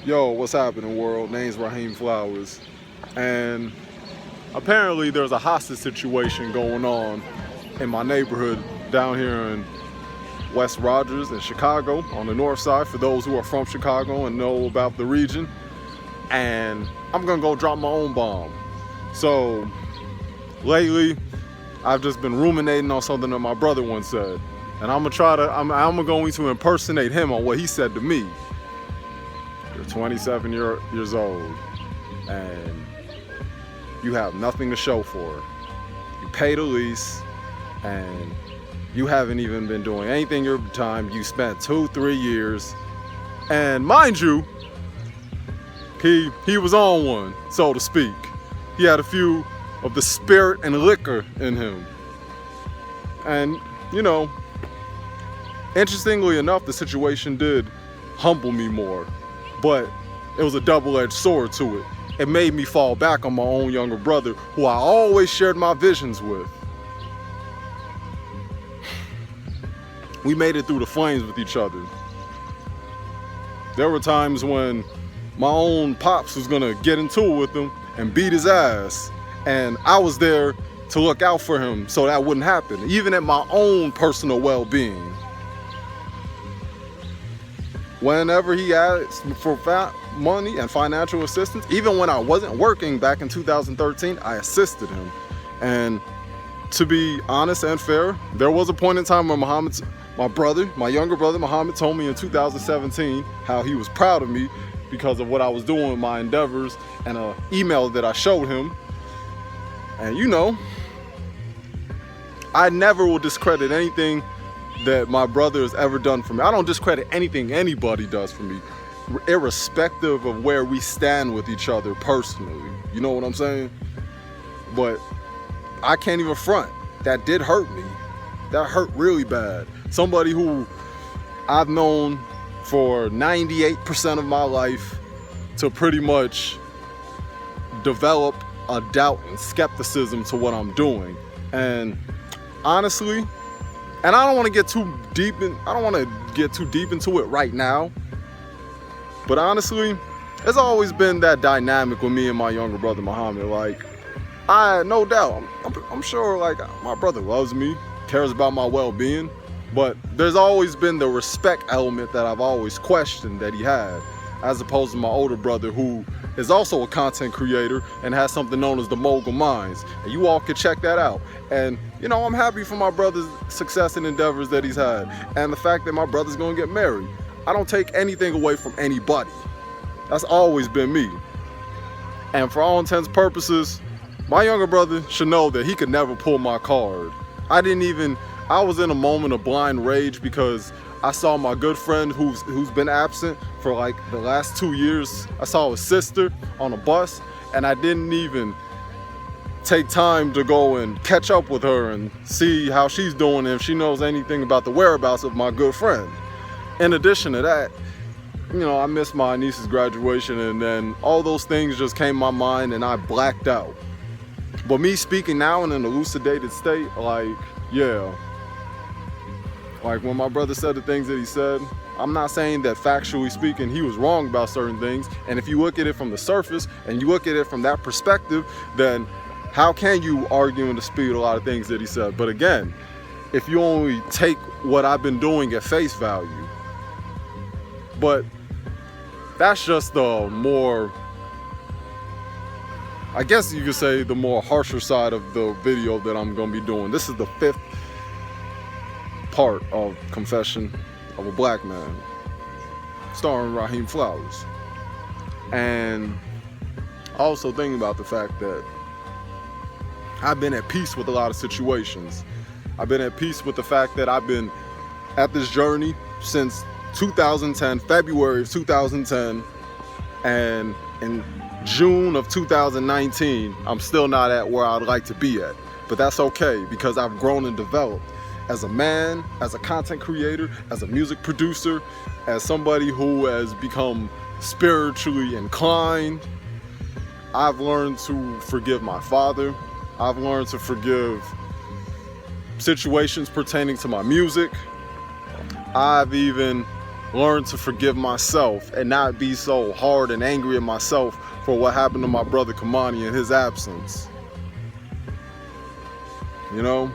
Yo, what's happening, world? Name's Raheem Flowers. And apparently there's a hostage situation going on in my neighborhood down here in West Rogers in Chicago on the north side, for those who are from Chicago and know about the region. And I'm gonna go drop my own bomb. So lately I've just been ruminating on something that my brother once said, and I'm going to impersonate him on what he said to me. You're 27 years old and you have nothing to show for it. You paid a lease and you haven't even been doing anything your time. You spent 2-3 years, and mind you, he was on one, so to speak. He had a few of the spirit and liquor in him. And you know, interestingly enough, the situation did humble me more, but it was a double-edged sword to it. It made me fall back on my own younger brother, who I always shared my visions with. We made it through the flames with each other. There were times when my own pops was gonna get into it with him and beat his ass, and I was there to look out for him so that wouldn't happen, even at my own personal well-being. Whenever he asked for money and financial assistance, even when I wasn't working back in 2013, I assisted him. And to be honest and fair, there was a point in time when my younger brother Muhammad, told me in 2017 how he was proud of me because of what I was doing with my endeavors, and an email that I showed him. And you know, I never will discredit anything that my brother has ever done for me. I don't discredit anything anybody does for me, irrespective of where we stand with each other personally. You know what I'm saying? But I can't even front. That did hurt me. That hurt really bad. Somebody who I've known for 98% of my life to pretty much develop a doubt and skepticism to what I'm doing. And honestly, and I don't want to get too deep into it right now, but honestly, it's always been that dynamic with me and my younger brother Muhammad. Like, no doubt, I'm sure, like, my brother loves me, cares about my well-being, but there's always been the respect element that I've always questioned that he had, as opposed to my older brother, who is also a content creator and has something known as the Mogul Minds, and you all can check that out. And you know, I'm happy for my brother's success and endeavors that he's had, and the fact that my brother's gonna get married. I don't take anything away from anybody. That's always been me. And for all intents and purposes, my younger brother should know that he could never pull my card. I was in a moment of blind rage because I saw my good friend who's been absent for like the last 2 years. I saw his sister on a bus, and I didn't even take time to go and catch up with her and see how she's doing, and if she knows anything about the whereabouts of my good friend. In addition to that, you know, I missed my niece's graduation, and then all those things just came to my mind and I blacked out. But me speaking now in an elucidated state, like, yeah, like when my brother said the things that he said, I'm not saying that factually speaking he was wrong about certain things. And if you look at it from the surface and you look at it from that perspective, then how can you argue and dispute a lot of things that he said? But again, if you only take what I've been doing at face value. But that's just the more, I guess you could say, the more harsher side of the video that I'm gonna be doing. This is the 5th part of Confession of a Black Man, starring Raheem Flowers. And also thinking about the fact that I've been at peace with a lot of situations. I've been at peace with the fact that I've been at this journey since 2010, February of 2010, and in June of 2019, I'm still not at where I'd like to be at. But that's okay, because I've grown and developed as a man, as a content creator, as a music producer, as somebody who has become spiritually inclined. I've learned to forgive my father. I've learned to forgive situations pertaining to my music. I've even learn to forgive myself and not be so hard and angry at myself for what happened to my brother Kamani in his absence. You know?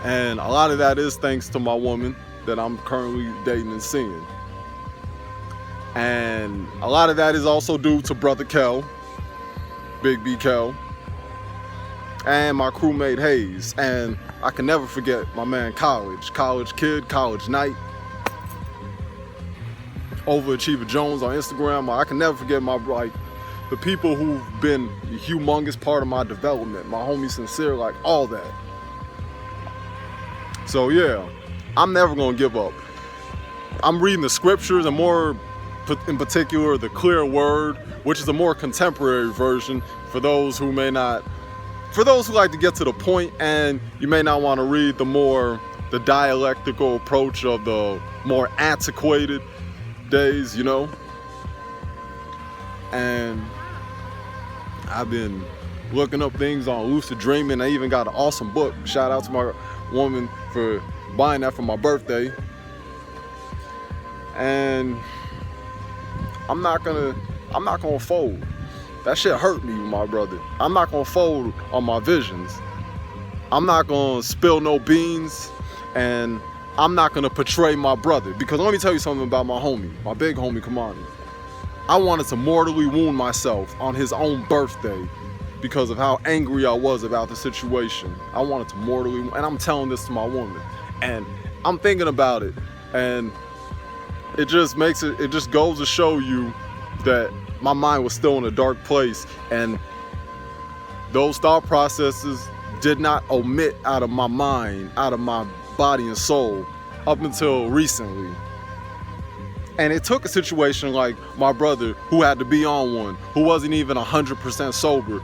And a lot of that is thanks to my woman that I'm currently dating and seeing. And a lot of that is also due to brother Kel, Big B Kel, and my crewmate Hayes. And I can never forget my man College Kid, College Night, Overachiever Jones on Instagram. I can never forget the people who've been a humongous part of my development, my homie Sincere, like all that. So yeah, I'm never gonna give up. I'm reading the scriptures, and more in particular the Clear Word, which is a more contemporary version for those who like to get to the point, and you may not want to read the dialectical approach of the more antiquated days, you know. And I've been looking up things on lucid dreaming. I even got an awesome book. Shout out to my woman for buying that for my birthday. And I'm not gonna fold. That shit hurt me, my brother. I'm not gonna fold on my visions. I'm not gonna spill no beans, and I'm not gonna betray my brother. Because let me tell you something about my homie, my big homie Kamani. I wanted to mortally wound myself on his own birthday because of how angry I was about the situation. I wanted to mortally, and I'm telling this to my woman, and I'm thinking about it, and it just goes to show you that my mind was still in a dark place, and those thought processes did not omit out of my mind, out of my body and soul up until recently. And it took a situation like my brother, who had to be on one, who wasn't even 100% sober,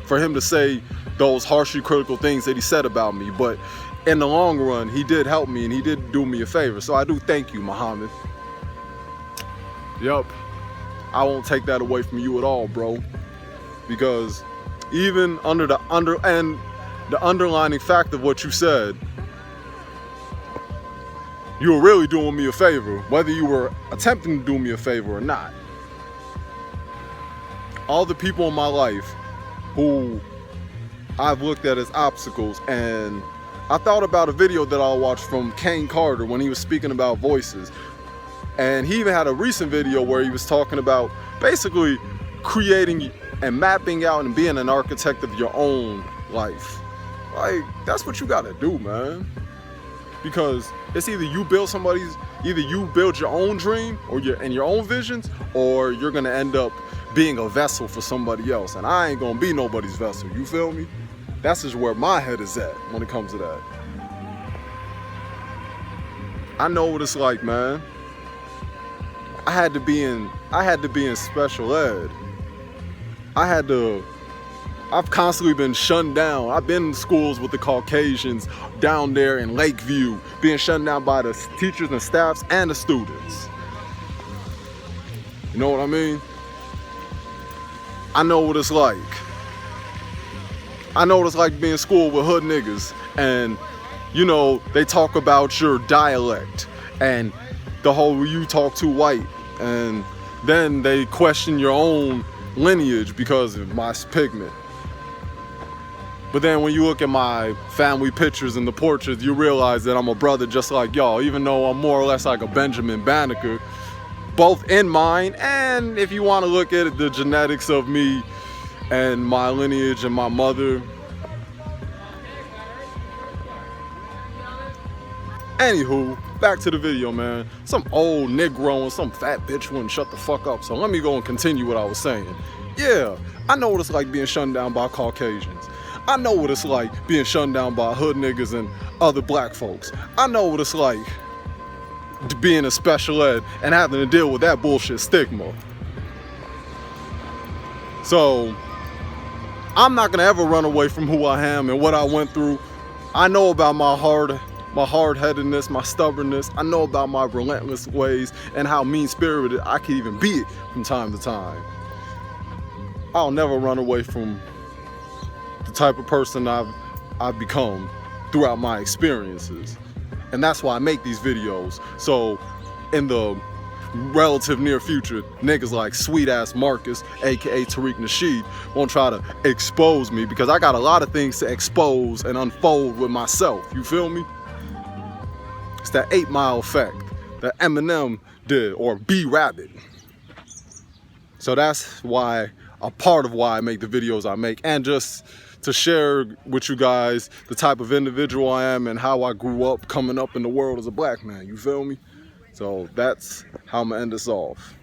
for him to say those harshly critical things that he said about me. But in the long run, he did help me, and he did do me a favor. So I do thank you, Muhammad. Yup. I won't take that away from you at all, bro. Because even under the underlining fact of what you said, you were really doing me a favor, whether you were attempting to do me a favor or not. All the people in my life who I've looked at as obstacles, and I thought about a video that I watched from Kane Carter when he was speaking about voices. And he even had a recent video where he was talking about basically creating and mapping out and being an architect of your own life. Like, that's what you gotta do, man. Because it's either you build your own dream or your own visions, or you're gonna end up being a vessel for somebody else. And I ain't gonna be nobody's vessel, you feel me? That's just where my head is at when it comes to that. I know what it's like, man. I had to be in special ed. I've constantly been shunned down. I've been in schools with the Caucasians down there in Lakeview, being shunned down by the teachers and staffs and the students. You know what I mean? I know what it's like. I know what it's like being in school with hood niggas, and you know, they talk about your dialect and the whole you talk too white, and then they question your own lineage because of my pigment. But then when you look at my family pictures and the portraits, you realize that I'm a brother just like y'all, even though I'm more or less like a Benjamin Banneker, both in mind, and if you want to look at it, the genetics of me and my lineage and my mother. Anywho, back to the video, man. Some old Negro and some fat bitch wouldn't shut the fuck up, so let me go and continue what I was saying. Yeah, I know what it's like being shunned down by Caucasians. I know what it's like being shunned down by hood niggas and other black folks. I know what it's like being in special ed and having to deal with that bullshit stigma. So, I'm not gonna ever run away from who I am and what I went through. I know about my hard-headedness, my stubbornness. I know about my relentless ways and how mean-spirited I can even be from time to time. I'll never run away from the type of person I've become throughout my experiences. And that's why I make these videos. So in the relative near future, niggas like sweet ass Marcus, aka Tariq Nasheed, won't try to expose me, because I got a lot of things to expose and unfold with myself. You feel me? It's that 8 Mile effect that Eminem did, or B Rabbit. So that's why, a part of why I make the videos I make, and just to share with you guys the type of individual I am and how I grew up coming up in the world as a black man. You feel me? So that's how I'm gonna end this off.